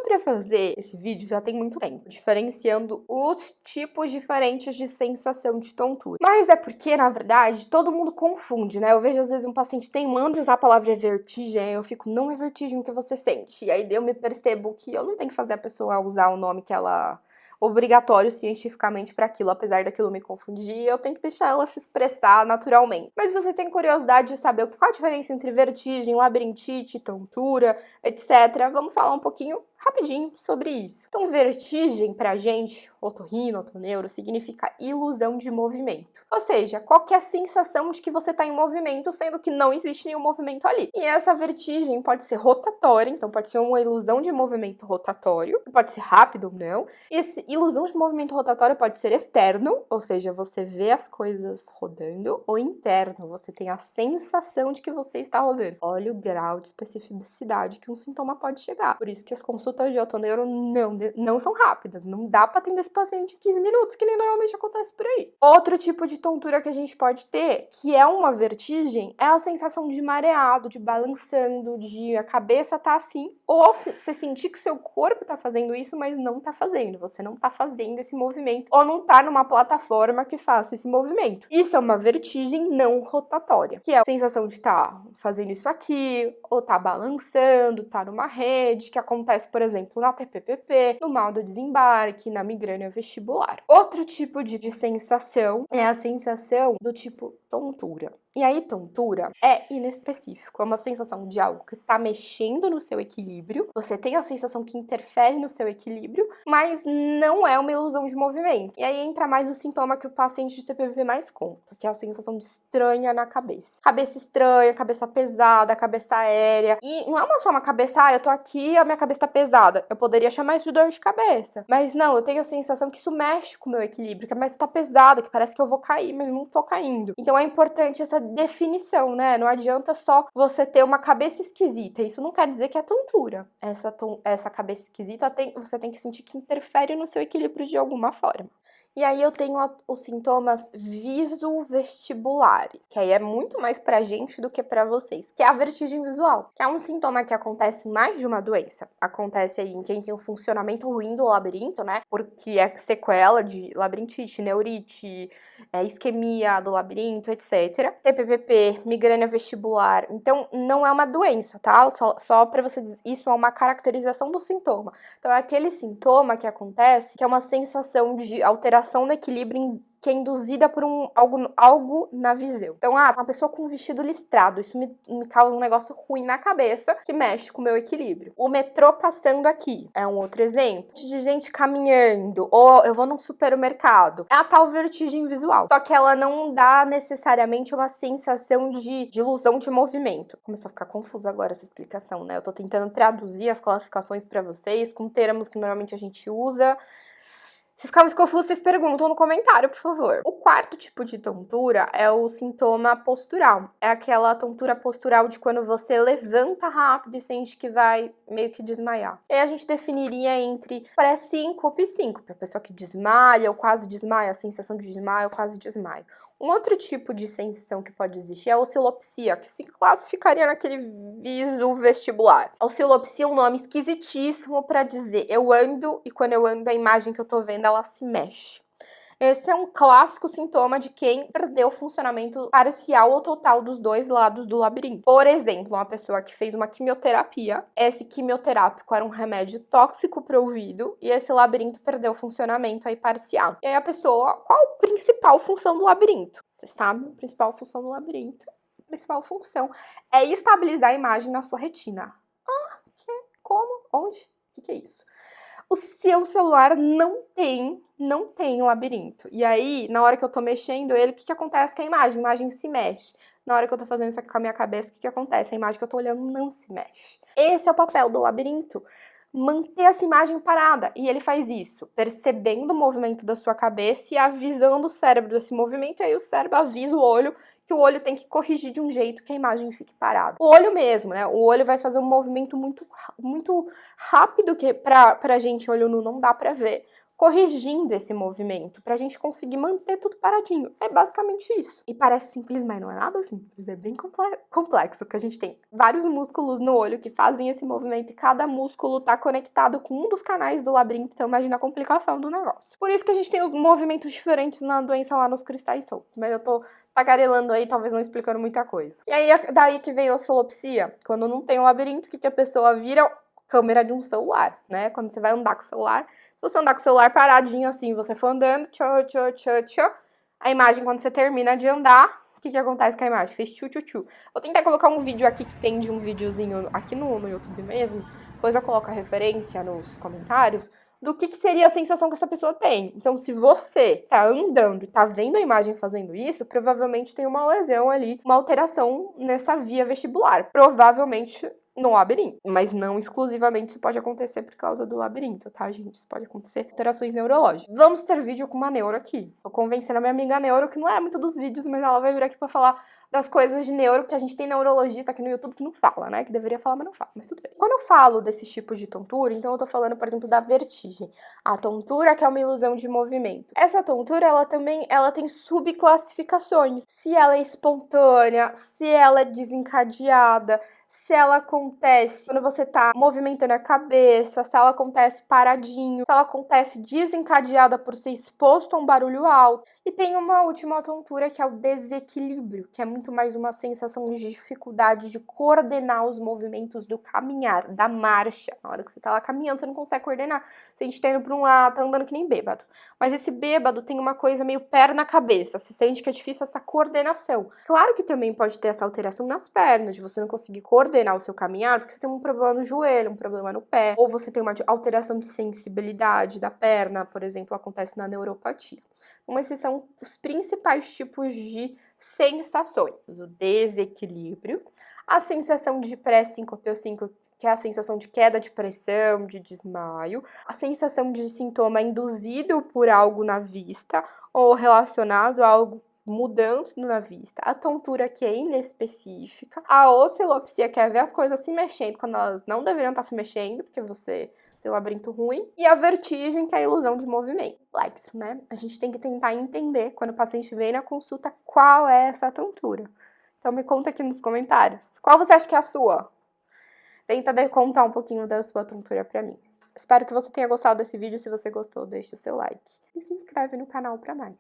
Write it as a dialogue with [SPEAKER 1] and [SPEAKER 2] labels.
[SPEAKER 1] pra fazer esse vídeo já tem muito tempo, diferenciando os tipos diferentes de sensação de tontura. Mas é porque, na verdade, todo mundo confunde, né? Eu vejo às vezes um paciente teimando em usar a palavra vertigem, aí eu fico, não é vertigem que você sente. E aí eu me percebo que eu não tenho que fazer a pessoa usar o nome que ela... obrigatório cientificamente para aquilo, apesar daquilo me confundir, eu tenho que deixar ela se expressar naturalmente. Mas se você tem curiosidade de saber qual a diferença entre vertigem, labirintite, tontura, etc., vamos falar um pouquinho rapidinho sobre isso. Então, vertigem pra gente, otorrino, otoneuro, significa ilusão de movimento. Ou seja, qualquer sensação de que você está em movimento, sendo que não existe nenhum movimento ali. E essa vertigem pode ser rotatória, então pode ser uma ilusão de movimento rotatório, pode ser rápido ou não. E essa ilusão de movimento rotatório pode ser externo, ou seja, você vê as coisas rodando, ou interno, você tem a sensação de que você está rodando. Olha o grau de especificidade que um sintoma pode chegar. Por isso que as consultas de otoneuro não são rápidas, não dá para atender esse paciente em 15 minutos, que nem normalmente acontece por aí. Outro tipo de tontura que a gente pode ter, que é uma vertigem, é a sensação de mareado, de balançando, de a cabeça tá assim, ou você sentir que seu corpo tá fazendo isso, mas não tá fazendo, você não tá fazendo esse movimento, ou não tá numa plataforma que faça esse movimento. Isso é uma vertigem não rotatória, que é a sensação de estar fazendo isso aqui, ou tá balançando, tá numa rede, que acontece, por exemplo, na TPPP, no mal do desembarque, na migrânia vestibular. Outro tipo de sensação é a sensação do tipo tontura. E aí, tontura é inespecífico, é uma sensação de algo que tá mexendo no seu equilíbrio, você tem a sensação que interfere no seu equilíbrio, mas não é uma ilusão de movimento. E aí entra mais o sintoma que o paciente de TPP mais conta, que é a sensação de estranha na cabeça. Cabeça estranha, cabeça pesada, cabeça aérea. E não é só uma cabeça, eu tô aqui, a minha cabeça tá pesada. Eu poderia chamar isso de dor de cabeça. Mas não, eu tenho a sensação que isso mexe com o meu equilíbrio, que a cabeça tá pesada, que parece que eu vou cair, mas não tô caindo. Então é importante essa definição, né? Não adianta só você ter uma cabeça esquisita. Isso não quer dizer que é tontura. Essa cabeça esquisita você tem que sentir que interfere no seu equilíbrio de alguma forma. E aí eu tenho os sintomas viso-vestibulares, que aí é muito mais pra gente do que pra vocês, que é a vertigem visual, que é um sintoma que acontece em mais de uma doença. Acontece aí em quem tem um funcionamento ruim do labirinto, né? Porque é sequela de labirintite, neurite, isquemia do labirinto, etc. TPPP, migrânia vestibular. Então, não é uma doença, tá? Só pra você dizer, isso é uma caracterização do sintoma. Então, é aquele sintoma que acontece, que é uma sensação de alteração no equilíbrio que é induzida por algo na visão. Então, uma pessoa com um vestido listrado, isso me causa um negócio ruim na cabeça que mexe com o meu equilíbrio. O metrô passando aqui é um outro exemplo. De gente caminhando, ou eu vou num supermercado. É a tal vertigem visual. Só que ela não dá necessariamente uma sensação de ilusão de movimento. Começou a ficar confusa agora essa explicação, né? Eu tô tentando traduzir as classificações pra vocês com termos que normalmente a gente usa. Se ficar muito confuso, vocês perguntam no comentário, por favor. O quarto tipo de tontura é o sintoma postural. É aquela tontura postural de quando você levanta rápido e sente que vai meio que desmaiar. E aí a gente definiria entre pré-síncope e síncope. A pessoa que desmaia ou quase desmaia, a sensação de desmaio ou quase desmaio. Um outro tipo de sensação que pode existir é a oscilopsia, que se classificaria naquele viso vestibular. A oscilopsia é um nome esquisitíssimo para dizer eu ando e quando eu ando a imagem que eu tô vendo ela se mexe. Esse é um clássico sintoma de quem perdeu o funcionamento parcial ou total dos dois lados do labirinto. Por exemplo, uma pessoa que fez uma quimioterapia, esse quimioterápico era um remédio tóxico para o ouvido e esse labirinto perdeu o funcionamento aí parcial. E aí a pessoa, qual a principal função do labirinto? Você sabe a principal função do labirinto? A principal função é estabilizar a imagem na sua retina. Como? Onde? O que é isso? O seu celular não tem labirinto. E aí, na hora que eu tô mexendo ele, o que acontece com a imagem? A imagem se mexe. Na hora que eu tô fazendo isso aqui com a minha cabeça, o que acontece? A imagem que eu tô olhando não se mexe. Esse é o papel do labirinto. Manter essa imagem parada. E ele faz isso, percebendo o movimento da sua cabeça e avisando o cérebro desse movimento. E aí o cérebro avisa o olho que o olho tem que corrigir de um jeito que a imagem fique parada. O olho mesmo, né? O olho vai fazer um movimento muito rápido que pra gente olho nu não dá pra ver. corrigindo esse movimento pra gente conseguir manter tudo paradinho. É basicamente isso. E parece simples, mas não é nada simples, é bem complexo, porque a gente tem vários músculos no olho que fazem esse movimento e cada músculo tá conectado com um dos canais do labirinto, então imagina a complicação do negócio. Por isso que a gente tem os movimentos diferentes na doença lá nos cristais soltos, mas eu tô tagarelando aí, talvez não explicando muita coisa. E aí, daí que veio a solopsia, quando não tem o labirinto, o que a pessoa vira? Câmera de um celular, né? Quando você vai andar com o celular, se você andar com o celular paradinho assim, você for andando, a imagem, quando você termina de andar, o que acontece com a imagem? Fez tchu. Vou tentar colocar um vídeo aqui que tem de um videozinho aqui no YouTube mesmo, depois eu coloco a referência nos comentários, do que seria a sensação que essa pessoa tem. Então, se você tá andando e tá vendo a imagem fazendo isso, provavelmente tem uma lesão ali, uma alteração nessa via vestibular. Provavelmente no labirinto, mas não exclusivamente isso pode acontecer por causa do labirinto, tá, gente? Isso pode acontecer alterações neurológicas. Vamos ter vídeo com uma neuro aqui. Tô convencendo a minha amiga neuro, que não é muito dos vídeos, mas ela vai vir aqui pra falar das coisas de neuro, que a gente tem neurologista aqui no YouTube que não fala, né? Que deveria falar, mas não fala, mas tudo bem. Quando eu falo desses tipos de tontura, então eu tô falando, por exemplo, da vertigem. A tontura, que é uma ilusão de movimento. Essa tontura, ela tem subclassificações. Se ela é espontânea, se ela é desencadeada, se ela acontece quando você tá movimentando a cabeça, se ela acontece paradinho, se ela acontece desencadeada por ser exposto a um barulho alto. E tem uma última tontura que é o desequilíbrio, que é muito mais uma sensação de dificuldade de coordenar os movimentos do caminhar, da marcha. Na hora que você tá lá caminhando, você não consegue coordenar. Você tá indo pra um lado, tá andando que nem bêbado. Mas esse bêbado tem uma coisa meio perna-cabeça, você sente que é difícil essa coordenação. Claro que também pode ter essa alteração nas pernas, de você não conseguir coordenar o seu caminhar, porque você tem um problema no joelho, um problema no pé, ou você tem uma alteração de sensibilidade da perna, por exemplo, acontece na neuropatia. Então, esses são os principais tipos de sensações. O desequilíbrio, a sensação de pré-síncope ou síncope, que é a sensação de queda de pressão, de desmaio, a sensação de sintoma induzido por algo na vista ou relacionado a algo mudando na vista, a tontura, que é inespecífica, a oscilopsia, que é ver as coisas se mexendo quando elas não deveriam estar se mexendo, porque você tem um labirinto ruim, e a vertigem, que é a ilusão de movimento. Complexo, né? A gente tem que tentar entender, quando o paciente vem na consulta, qual é essa tontura. Então me conta aqui nos comentários, qual você acha que é a sua? Tenta contar um pouquinho da sua tontura pra mim. Espero que você tenha gostado desse vídeo. Se você gostou, deixe o seu like e se inscreve no canal pra mais.